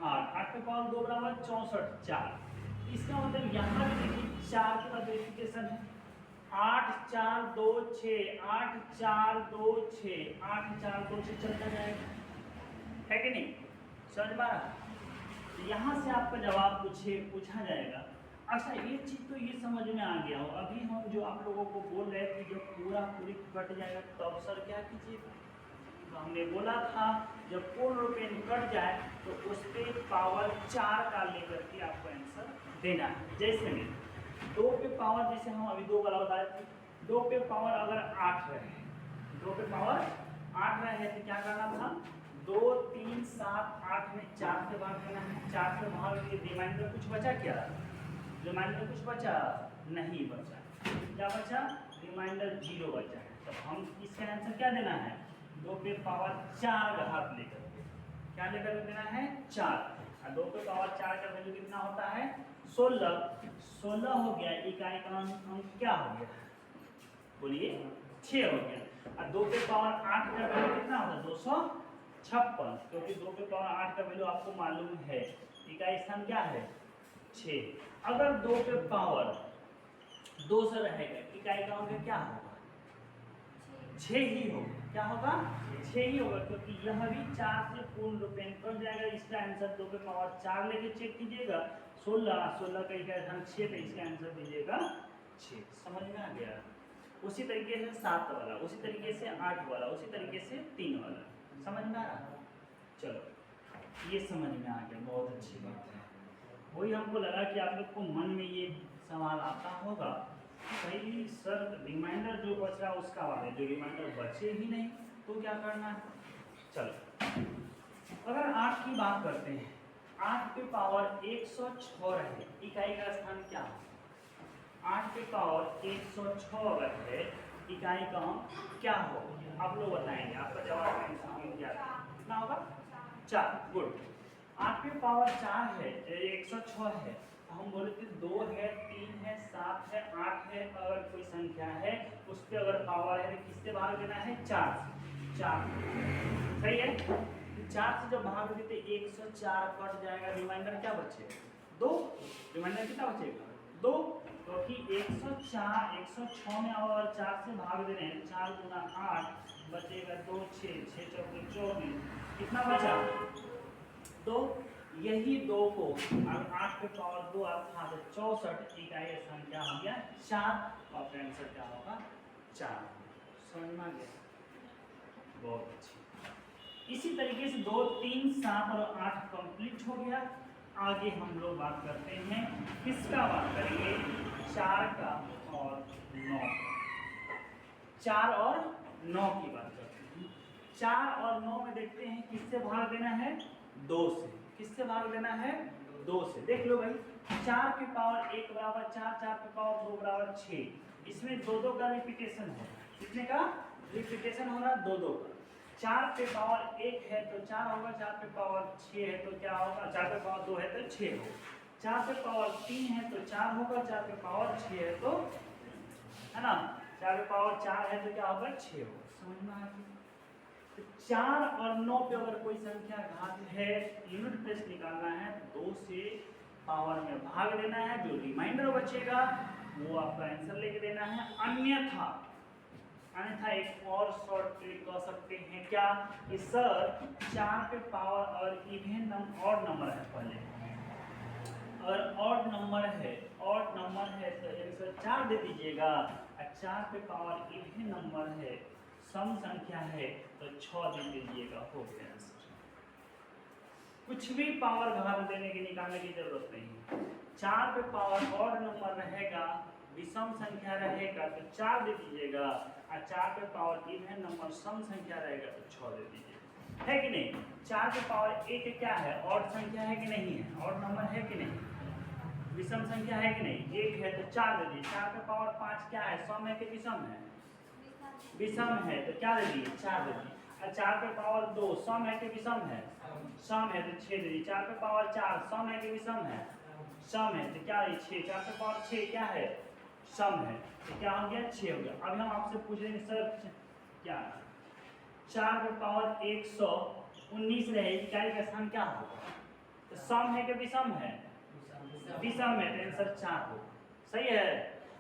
8, 8 के पावर 2 बराबर 64, 4। इसका मतलब यहाँ भी देखिए 4 के बाद वेरिफिकेशन है, 8 4 2 6, 8 4 2 6, 8 4 2 6 चलता जाएगा, है कि नहीं? समझ पा रहा? तो यहाँ से आपका जवाब पूछा जाएगा। अच्छा एक चीज़ तो ये समझ में आ गया हो, अभी हम जो आप लोगों को बोल रहे थे जब पूरी कट जाएगा तो अब सर क्या कीजिएगा, तो हमने बोला था जब पूर्ण रूपेण कट जाए तो उस पर पावर 4 का लेकर के आपको आंसर देना है। जैसे में 2 पे पावर, जैसे हम अभी 2 वाला बताए थे, 2 पे पावर अगर 8 रहे, 2 पे पावर 8 रहे तो क्या करना था, 2 3 7 8 में 4 से भाग देना है। 4 से भाग के रिमाइंडर कुछ बचा क्या, रिमाइंडर कुछ बचा नहीं बचा, क्या बचा, रिमाइंडर 0 बचा है। तो हम इसका आंसर क्या देना है, 2 पे पावर 4 का हाथ लेकर के, क्या लेकर देना है, 4। और 2 पे पावर 4 का वैल्यू कितना होता है, 16। 16 हो गया, इकाई का अंक क्या हो गया, बोलिए 6 हो गया। और 2 पे पावर 8 का वैल्यू कितना होता है, 256, क्योंकि 2 पे पावर 8 का वैल्यू आपको मालूम है, इकाई स्थान क्या है 6। अगर 2 पे पावर 2 से रहेगा, इकाई का अंक क्या होगा, 6 ही होगा। क्या होगा, 6 ही होगा, क्योंकि यह भी 4 से पूर्ण रूपेण कट जाएगा। इसका आंसर 2 पे पावर 4 लेके चेक कीजिएगा, 16 का इकाई स्थान 6 पे, इसका आंसर दीजिएगा 6। समझ में आ गया? उसी तरीके से 7 वाला, उसी तरीके से 8 वाला, उसी तरीके से 3 वाला। समझ में आ रहा? चलो ये समझ में आ गया, बहुत अच्छी बात है। वही हमको लगा कि आप लोग को मन में ये सवाल आता होगा, भाई सर रिमाइंडर जो बच रहा है उसका वाले, जो रिमाइंडर बचे ही नहीं तो क्या करना है। चलो अगर 8 की बात करते हैं, 8 पे पावर 106 रहे, इकाई का स्थान क्या है, 8 पे पावर 106 अगर है, इकाई का क्या होगा, आप लोग बताएंगे, आपका जवाब कितना होगा, 4। गुड। 8 पे पावर 4 है, 106 है, हम बोले थे 2 है 3 है 7 है 8 है, अगर कोई संख्या है उस पर अगर पावर है तो किससे भाग देना है, 4 से। 4 सही है, 4 से जब भाग देते 104 कट जाएगा, रिमाइंडर क्या बचेगा, 2। रिमाइंडर कितना बचेगा, 2, क्योंकि 106 में और 4 से भाग दे रहे हैं, 4 गुना 8 बचेगा 2, 6 6 चौके 24, कितना बचा, 2। यही 2 को अगर 8 पे पावर 2 था तो 64, इकाई स्थान क्या हो गया, 4, और आंसर क्या होगा, 4। समझ में आ गया, बहुत अच्छी। इसी तरीके से 2 3 7 और 8 कंप्लीट हो गया। आगे हम लोग बात करते हैं, किसका बात करेंगे, 4 का और 9, 4 और 9 की बात करते हैं। 4 और 9 में देखते हैं किससे भाग देना है, 2 से। किससे भाग देना है, 2 से। देख लो भाई, 4 के पावर 1 बराबर 4, 4 के पावर 2 बराबर 6, इसमें 2 का रिपीटेशन हो रहा है, कितने का रिपीटेशन हो रहा है, 2 का। 4 पे पावर 1 है तो 4 होगा, 4 पे पावर 6 है तो क्या होगा, 4 पे पावर 2 है तो 6 होगा, 4 पे पावर 3 है तो 4 होगा, 4 पे पावर 6 है तो, है ना, 4 पे पावर 4 है तो क्या होगा, 6 होगा। समझ में आ गया? 4 और 9 पे अगर कोई संख्या घात है, यूनिट प्लेस निकालना है, 2 से पावर में भाग देना है, जो रिमाइंडर बचेगा वो आपका आंसर लेके देना है। अन्यथा एक और शॉर्ट ट्रिक कह सकते हैं क्या, कि सर 4 पे पावर और इवन नंबर, ऑड नंबर है, पहले अगर ऑड नंबर है तो 104 दे दीजिएगा, और 4 पे पावर इवन नंबर है, सम संख्या है तो 6 दे दीजिएगा, हो गया आंसर। कुछ भी पावर घात देने की निकालने की जरूरत नहीं। 4 पे पावर ऑड नंबर रहेगा, विषम संख्या रहेगा तो 4 दे दीजिएगा, और 4 पे पावर इवन नंबर सम संख्या रहेगा तो 6 दे दीजिएगा, है कि नहीं। 4 पे पावर 1 क्या है, ऑड संख्या है कि नहीं है, ऑड नंबर है कि नहीं, विषम संख्या है कि नहीं? 1 है तो 4 दे दीजिए। 4 पे पावर 5 क्या है? सम है कि विषम है? विषम है तो क्या दे दिए? 4 दे दिए। और 4 पे पावर 2 सम है कि विषम है? सम है तो 6 दे दिए। 4 पे पावर 4 सम है कि विषम है? सम है तो क्या है? 6। 4 पे पावर 6 क्या है? सम है तो क्या हो गया? 6 हो गया। अब हम आपसे पूछ रहे हैं सर क्या 4 पे पावर 119 रहे, इकाई का स्थान क्या होगा? तो सम है कि विषम है? विषम है तो आंसर 4 हो। सही है।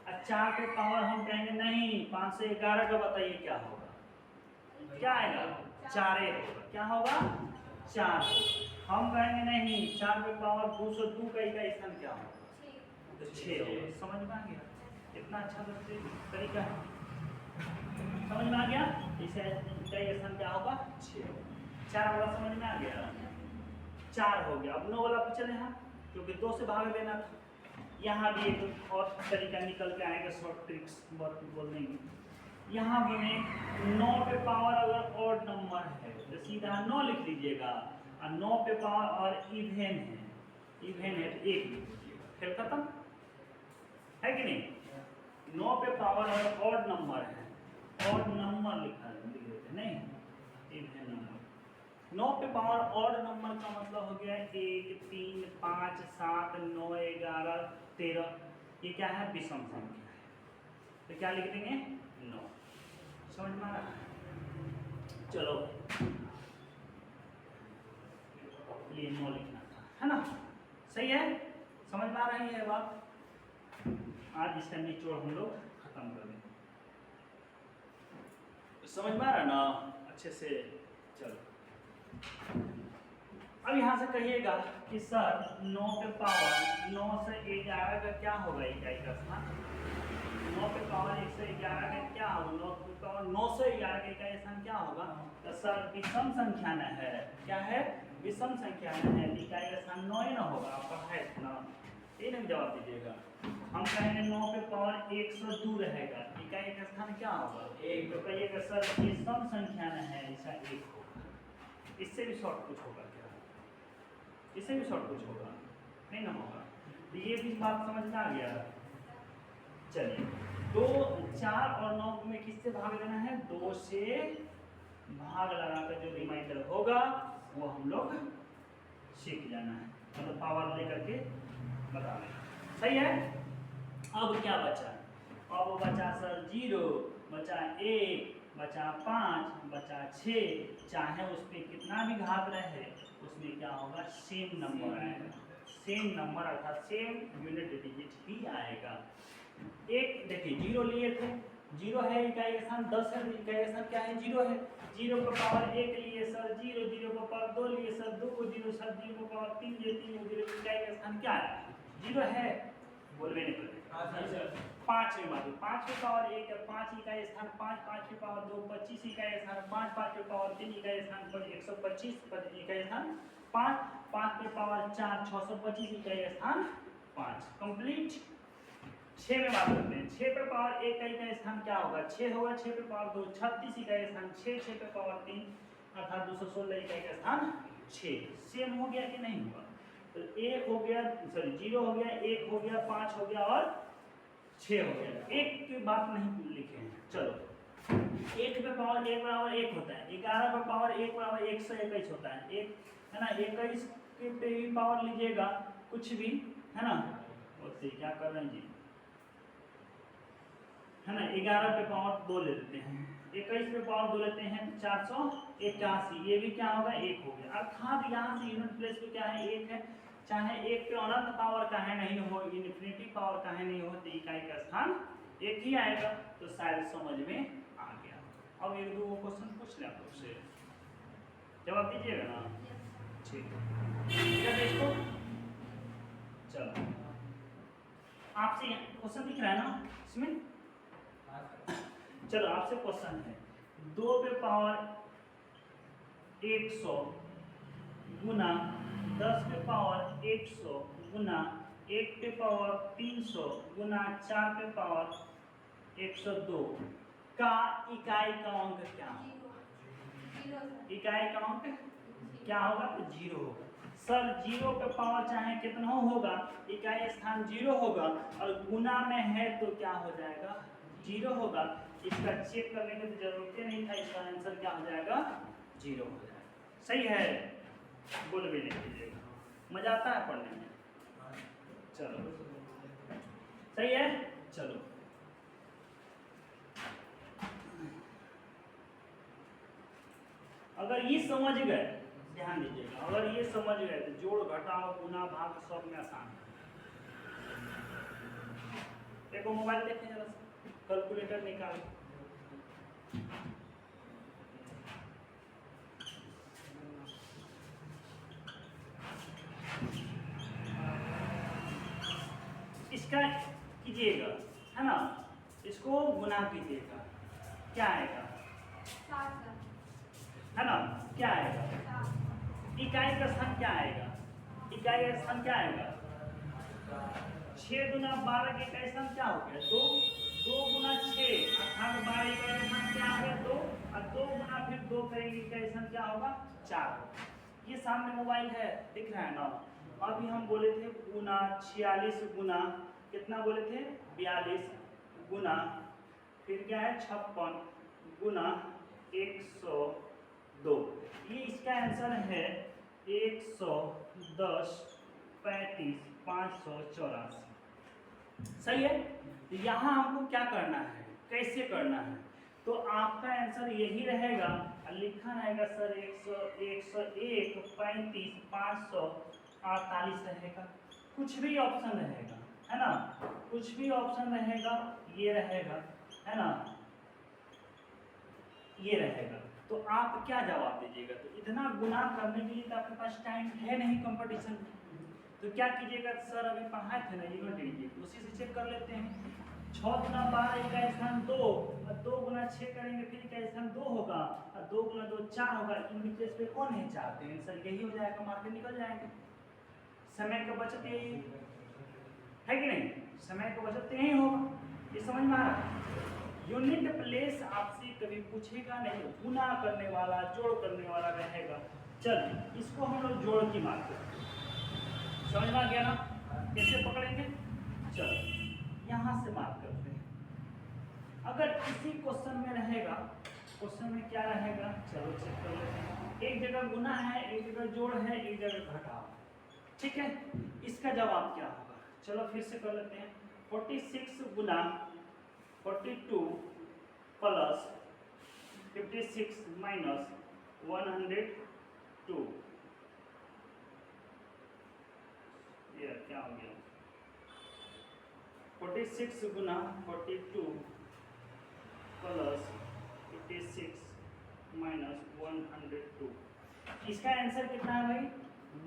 और 4 पे पावर हम कहेंगे नहीं 511 का बताइए क्या होगा? क्या आएगा? 4 होगा। क्या होगा? 4। हम कहेंगे नहीं 4 पे पावर 202 का इकाई स्थान क्या होगा? तो 6 होगा। समझ में आ गया? कितना अच्छा तरीका है। समझ में आ गया? इसे इकाई स्थान क्या होगा? 6 होगा। 4 वाला समझ में आ गया? 4 हो गया। अब 9 वाला पे चले हैं क्योंकि 2 से भाग देना था। यहाँ भी एक और तरीका निकल के आएगा, शॉर्ट ट्रिक्स बोलने की। यहाँ बने 9 पे पावर अगर ऑड नंबर है तो सीधा 9 लिख लीजिएगा, और 9 पे पावर और इवेन है तो 1 लिख लीजिएगा। फिर खत्म है कि नहीं? 9 पे पावर अगर ऑड नंबर है, ऑड नंबर लिख देते नहीं, इवेन नंबर। 9 पे पावर ऑड नंबर का मतलब हो गया 1 3 5 7 9 11 13। ये क्या है? विषम संख्या है तो क्या लिख देंगे? 9। समझ में आ रहा है? चलो ये 9 लिखना था, है ना? सही है। समझ में आ रही है बात? आज इसका निचोड़ हम लोग खत्म कर देंगे। समझ में आ रहा है ना अच्छे से? चलो अब यहाँ से कहिएगा कि सर 9 पे पावर 9 से 11 का क्या होगा इकाई का स्थान? 9 पे पावर 111 का क्या होगा? 9 पे पावर 9 से 11 का इकाई स्थान क्या होगा? तो सर विषम संख्या न है। क्या है? विषम संख्या न है, इकाई का स्थान 9 ही ना होगा। आपका है ना? ये नहीं जवाब दीजिएगा। हम कहेंगे 9 पे पावर 102 रहेगा, इकाई का स्थान क्या होगा? 1। तो कहिएगा सर विषम संख्या न है, ऐसा 1 होगा। इससे भी शॉर्ट कुछ होगा क्या? इससे भी शॉर्ट कुछ होगा? नहीं ना होगा। तो ये भी बात समझ में आ गया? चलिए 2 4 और 9 में किससे भाग देना है? 2 से भाग लगाकर जो रिमाइंडर होगा वो हम लोग सीख जाना है, मतलब पावर लेकर के बता दें। सही है। अब क्या बचा? अब बचा सर 0, बचा 1, बचा 5, बचा 6। चाहे उस पर कितना भी घात रहे उसमें क्या होगा? सेम नंबर आएगा। सेम नंबर अर्थात सेम यूनिट डिजिट ही आएगा। एक देखिए 0 लिए थे, 0 है इकाई का स्थान, 10 है इकाई का स्थान क्या है? 0 है। 0 का पावर 1 लिए सर 0, 0 का पावर 2 लिए सर 2 को 0 सर, 0 का पावर 3 लिए 3 को 0, इकाई का स्थान क्या है? 0 है। बोलवे नहीं पड़े। 5 में मात्र 5 के पावर 1 है, 5 इकाई स्थान 5, 5 के पावर 2 25 इकाई स्थान 5, 5 के पावर 3 इकाई स्थान पर 125 इकाई स्थान 5, 5 के पावर 4 625 इकाई स्थान 5। कंप्लीट। 6 में बात करते हैं। 6 पे पावर 1 का इकाई स्थान क्या होगा? 6 होगा। 6 पे पावर 2 36 इकाई स्थान 6, 6 पे पावर 3 अर्थात 216 इकाई का स्थान 6। सेम हो गया कि नहीं हुआ? तो 1 हो गया, सॉरी 0 हो गया, 1 हो गया, 5 हो गया और 6 हो गया। एक की बात नहीं लिखे हैं। चलो 1 पे पावर 1 बराबर 1 होता है, 11 पे पावर 1 बराबर 121 होता है। एक है ना, 21 के पे भी पावर लीजिएगा कुछ भी, है ना? उससे क्या कर रहे हैं जी, है ना? 11 पे पावर 2 ले लेते हैं, 21 पे पावर 2 लेते हैं 481। ये भी क्या होगा? 1 हो गया। अर्थात यहाँ से यूनिट प्लेस पे क्या है? 1 है। चाहे 1 पे अनंत पावर का है नहीं हो, इन्फिनिटी पावर का है नहीं हो, तो इकाई का स्थान 1 ही आएगा। तो शायद समझ में आ गया। अब 1-2 क्वेश्चन पूछ ले आप लोग से, जवाब दीजिएगा ना? ठीक है इसको। चलो आपसे क्वेश्चन दिख रहा है ना इसमें? चलो आपसे क्वेश्चन है 2 पे पावर 100 गुना 10 पे पावर 100 गुना 1 पे पावर 300 गुना 4 पे पावर 102 का इकाई का अंक क्या होगा? इकाई का अंक क्या होगा? तो 0 होगा। सर जीरो पे पावर चाहे कितना होगा, इकाई स्थान जीरो होगा और गुना में है तो क्या हो जाएगा, जीरो होगा। इसका चेक करने की तो जरूरत ही नहीं था, इसका आंसर क्या हो जाएगा, जीरो हो जाएगा। सही है, बोल भी लिख लीजिएगा, मजा आता है पढ़ने में। चलो सही है, चलो अगर ये समझ गए, ध्यान दीजिएगा, अगर ये समझ गए तो जोड़ घटाओ गुना भाग सब में आसान है। देखो मोबाइल देखें जरा सा, कैलकुलेटर निकाल, इसका कीजिएगा, है ना, इसको गुना कीजिएगा, क्या आएगा, है ना, क्या आएगा, इकाई का स्थान क्या आएगा, इकाई का स्थान क्या आएगा, 6 गुना 12 के इकाई स्थान क्या हो गया, 2, 2 गुना 6 अर्थात 12 इकाई स्थान क्या हो गया, 2, और 2 गुना फिर 2 करेंगे इकाई स्थान क्या होगा, 4। ये सामने मोबाइल है, दिख रहा है ना। अभी हम बोले थे गुना 46 गुना कितना बोले थे, 42 गुना फिर क्या है 56 गुना 102। ये इसका आंसर है 110 35 584। सही है। यहाँ हमको क्या करना है, कैसे करना है, तो आपका आंसर यही रहेगा, लिखा रहेगा सर 101 35 548 रहेगा, कुछ भी ऑप्शन रहेगा, है ना, कुछ भी ऑप्शन रहेगा, ये रहेगा, है ना, ये रहेगा। तो आप क्या जवाब दीजिएगा, तो इतना गुना करने के लिए तो आपके पास टाइम है नहीं कंपटीशन, तो क्या कीजिएगा, सर अभी पढ़ाए थे ना, ये लीजिए, उसी से चेक कर लेते हैं। 6 गुना 12 का स्थान 2, और 2 गुना 6 करेंगे फिर का स्थान 2 होगा, और 2 गुना 2 4 होगा। इन प्लेस पे कौन नहीं चाहते हैं, सर यही हो जाएगा, मार्केट निकल जाएंगे। समय का बचत यही है कि नहीं, समय का बचत यही होगा, ये समझ में आ रहा है। यूनिट प्लेस आपसे कभी पूछेगा नहीं, गुना करने वाला जोड़ करने वाला रहेगा। चलिए इसको हम लोग जोड़ की बात करते हैं, समझ में आ गया ना, कैसे पकड़ेंगे, चलो यहाँ से बात करते हैं। अगर इसी क्वेश्चन में रहेगा, क्वेश्चन में क्या रहेगा, चलो चेक कर लेते हैं। एक जगह गुना है, एक जगह जोड़ है, एक जगह घटाव, ठीक है, इसका जवाब क्या होगा, चलो फिर से कर लेते हैं। 46 गुना 42 प्लस 56 माइनस 102, ये क्या हो गया, 46 गुना 42 प्लस 56 माइनस 102, इसका आंसर कितना है भाई,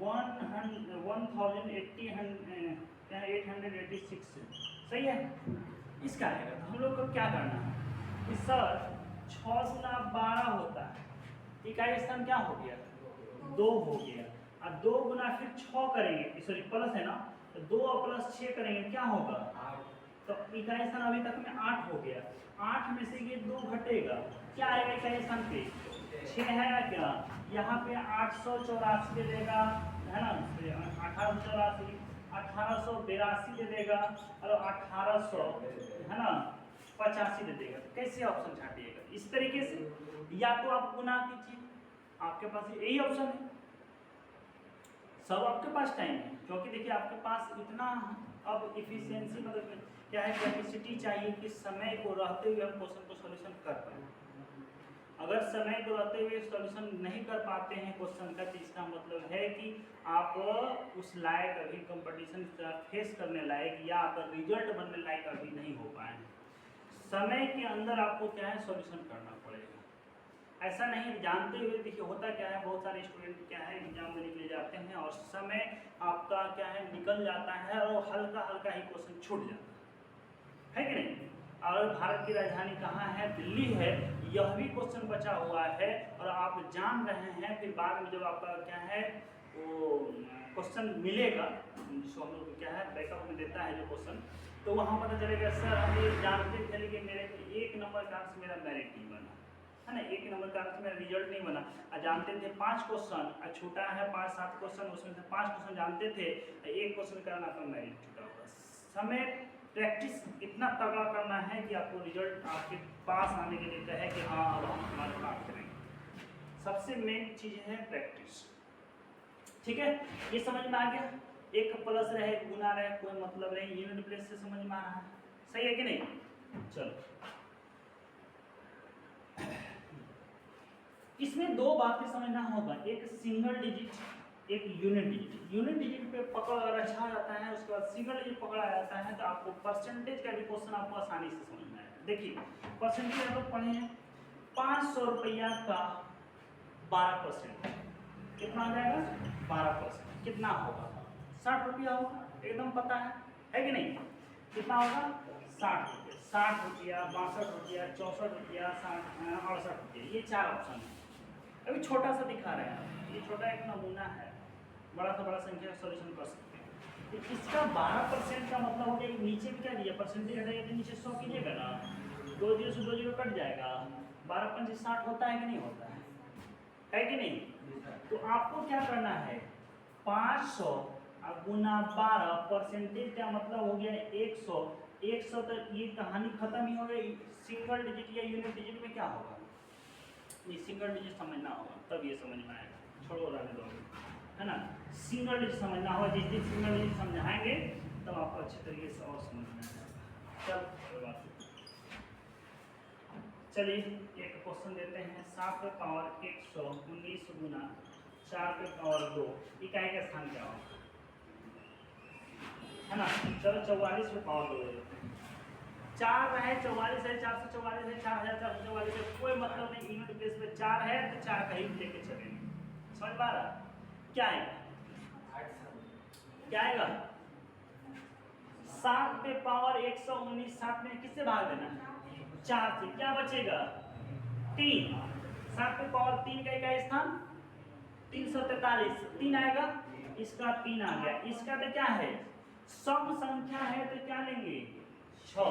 886। सही है, इसका आएगा। तो हम लोग को क्या करना है कि सर 6 गुना 12 होता है, इकाई स्थान क्या हो गया, 2 हो गया, और 2 गुना फिर 6 करेंगे, सॉरी प्लस है ना, तो 2 और प्लस 6 करेंगे क्या होगा, तो इकाई स्थान अभी तक में 8 हो गया, 8 में से ये 2 घटेगा, क्या आएगा इकाई स्थान पे 6 है ना, क्या यहाँ पे 884 दे देगा, है ना, 1884 1882 दे देगा, और 1800 है ना 85 दे देगा। कैसे ऑप्शन छाटिएगा, इस तरीके से, या तो आप गुना कीजिए, आपके पास यही ऑप्शन है, सब आपके पास टाइम है, क्योंकि देखिए आपके पास इतना अब इफिशियंसी मतलब क्या है, कैपेसिटी चाहिए कि समय को रहते हुए हम क्वेश्चन को सॉल्यूशन कर पाए। अगर समय को रहते हुए सॉल्यूशन नहीं कर पाते हैं क्वेश्चन का, तो इसका मतलब है कि आप उस लायक अभी कंपटीशन फेस करने लायक या आपका रिजल्ट बनने लायक अभी नहीं हो पाए हैं। समय के अंदर आपको क्या है सॉल्यूशन करना पड़ेगा, ऐसा नहीं जानते हुए। देखिए होता क्या है, बहुत सारे स्टूडेंट क्या है एग्जाम देने के लिए जाते हैं और समय आपका क्या है निकल जाता है और हल्का हल्का ही क्वेश्चन छूट जाता है कि नहीं। और भारत की राजधानी कहाँ है, दिल्ली है, यह भी क्वेश्चन बचा हुआ है और आप जान रहे हैं, फिर बाद में जब आपका क्या है वो क्वेश्चन मिलेगा, जिसको हम लोग क्या है बैकअप में देता है जो क्वेश्चन, तो वहाँ पता चलेगा सर हम ये जानते थे लेकिन मेरे 1 नंबर का मेरा मेरिट नहीं बना। है ना, एक नंबर का अर्थ में रिजल्ट नहीं बना। जानते थे 5 क्वेश्चन, छोटा है 5-7 क्वेश्चन, उसमें से 5 क्वेश्चन जानते थे, एक क्वेश्चन करना तो नहीं छूटा होगा। समय प्रैक्टिस इतना तगड़ा करना है कि आपको रिजल्ट आपके पास आने के लिए कहे कि हाँ अब हम हमारे काम करेंगे। सबसे मेन चीज़ है प्रैक्टिस। ठीक है, ये समझ में आ गया। एक प्लस रहे गुना रहे कोई मतलब नहीं, यूनिट प्लेस से समझ में आ रहा है, सही है कि नहीं। चलो, इसमें दो बातें समझना होगा, एक सिंगल डिजिट, एक यूनिट डिजिट। यूनिट डिजिट पे पकड़ अगर अच्छा जाता है, उसके बाद सिंगल डिजिट पकड़ा जाता है तो आपको परसेंटेज का भी क्वेश्चन आपको आसानी से समझ में आएगा। देखिए परसेंटेज हम लोग पढ़े हैं, 500 रुपया का 12%, कितना आ जाएगा 12%, कितना होगा 60 रुपया होगा, एकदम पता है कि नहीं। कितना होगा 60 रुपये, 60 रुपया, 62 रुपया, 64 रुपया, 68 रुपये, ये 4 ऑप्शन है। अभी छोटा सा दिखा रहे हैं, ये छोटा एक नमूना है, बड़ा से बड़ा संख्या का सॉल्यूशन कर सकते हैं। तो इसका 12% का मतलब हो गया, नीचे भी क्या दिया परसेंटेज हटाइए तो नीचे 100 कीजिएगा ना, 2 जीरो से 2 जीरो कट जाएगा, 12 पंच 60 होता है कि नहीं होता है कि नहीं। तो आपको क्या करना है, 500 गुना 12, परसेंटेज का मतलब हो गया 100, 100 तो ये कहानी खत्म ही हो गई। सिंगल डिजिट या यूनिट डिजिट में क्या होगा, ये सिंगल डिजिट समझना होगा तब ये समझ में आएगा, छोड़ो रहने दो, है ना। सिंगल डिजिट समझना होगा, जिस दिन सिंगल डिजिट समझाएंगे तब आपको अच्छे तरीके से और समझ में आएगा। चल कोई बात नहीं, चलिए एक क्वेश्चन देते हैं। 7 पे पावर 119 गुना 4 पे पावर 2, इकाई का स्थान क्या होगा, है ना। चलो 44 पे पावर 2 देते हैं, 4 है 44 है, 444 है, 4444 है, कोई मतलब नहीं, यूनिट प्लेस पे 4 है तो 4 का ही लेके चलेंगे। समझ पा रहा क्या है, क्या आएगा 7 पे पावर 119, 7 में किससे भाग देना है 4 से, क्या बचेगा 3, 7 पे पावर 3 का इकाई स्थान 343, 3 आएगा, इसका 3 आ गया, इसका तो क्या है सम संख्या है तो क्या लेंगे 6,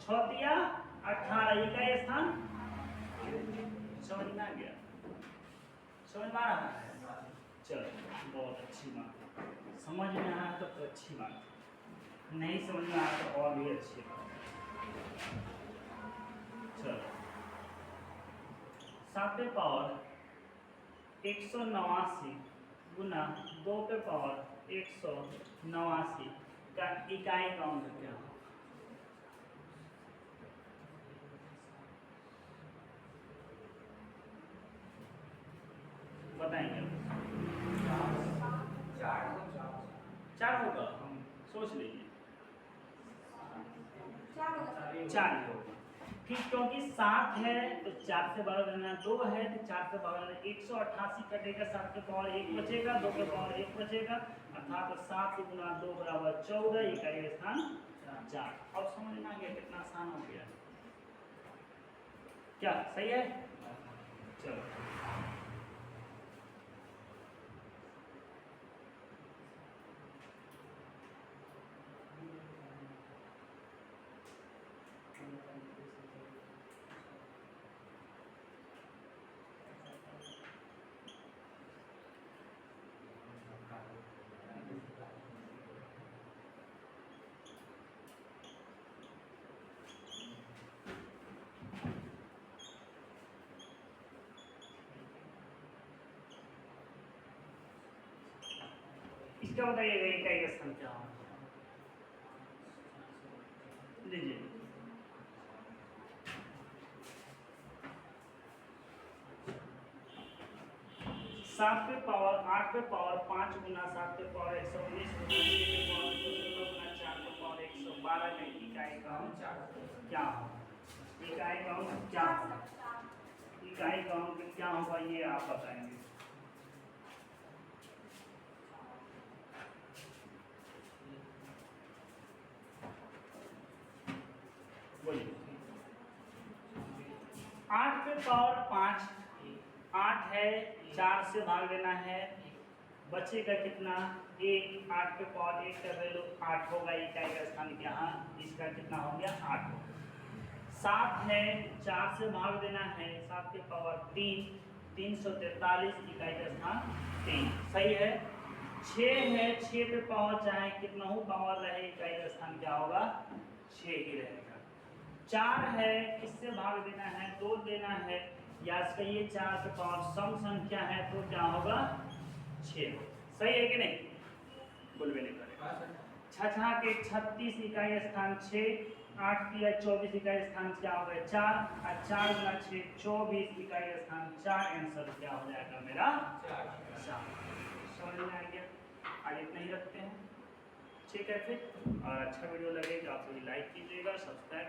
6 दिया 18, इकाई स्थान। समझ में आ गया, समझ में आ रहा है। चलो बहुत अच्छी बात, समझ में आया तो अच्छी बात, नहीं समझ में आया तो और भी अच्छी बात। चलो 7 पे पावर 189 गुना 2 पे पावर 189 का इकाई काउंट क्या हो, बताएंगे 4 होगा, सोच लीजिए 4 होगा, ठीक, क्योंकि 7 है तो 4 से भाग देना, 2 है तो 4 से भाग देना, 188 कटेगा, 7 के पावर 1 बचेगा, 2 के पावर 1 बचेगा, अर्थात 7 गुना 2 बराबर 14, इकाई स्थान 4। अब समझ में आ गया कितना आसान हो गया, क्या सही है। चलो इसका बताइएगा इकाई का स्थान क्या होगा, लीजिए 7 पे पावर 8 पे पावर 5 गुना 7 पे पावर 119 गुना 6 पे पावर 216 गुना 4 पे पावर 112 का इकाई काउंट क्या होगा, इकाई काउंट क्या होगा, इकाई काउंट क्या होगा ये आप बताएंगे। बोलिए 8 पे पावर 5, 8 है 4 से भाग देना है, बचेगा कितना 1, 8 पे पावर 1 का वैल्यू 8 होगा, इकाई का स्थान यहाँ, इसका कितना हो गया 8 होगा। 7 है, 4 से भाग देना है, 7 के पावर 3, 343 इकाई का स्थान 3, सही है। 6 है, 6 पे पावर चाहे कितना हो पावर रहे, इकाई का स्थान क्या होगा, 6 ही रहेगा। 4 है, किससे भाग देना है, 2 देना है, याद करिए 4 पे पावर सम संख्या है तो क्या होगा, 6 होगा, सही है कि नहीं, बोलबे नहीं करेगा। 6 के 36 इकाई स्थान 6, 8 की 24 इकाई स्थान क्या हो गया 4, और 4 गुना 6 24 इकाई स्थान 4, आंसर क्या हो जाएगा मेरा 4। समझ में आ गया, आज इतना ही रखते हैं, ठीक है। फिर और अच्छा वीडियो लगे तो आप सभी लाइक कीजिएगा, सब्सक्राइब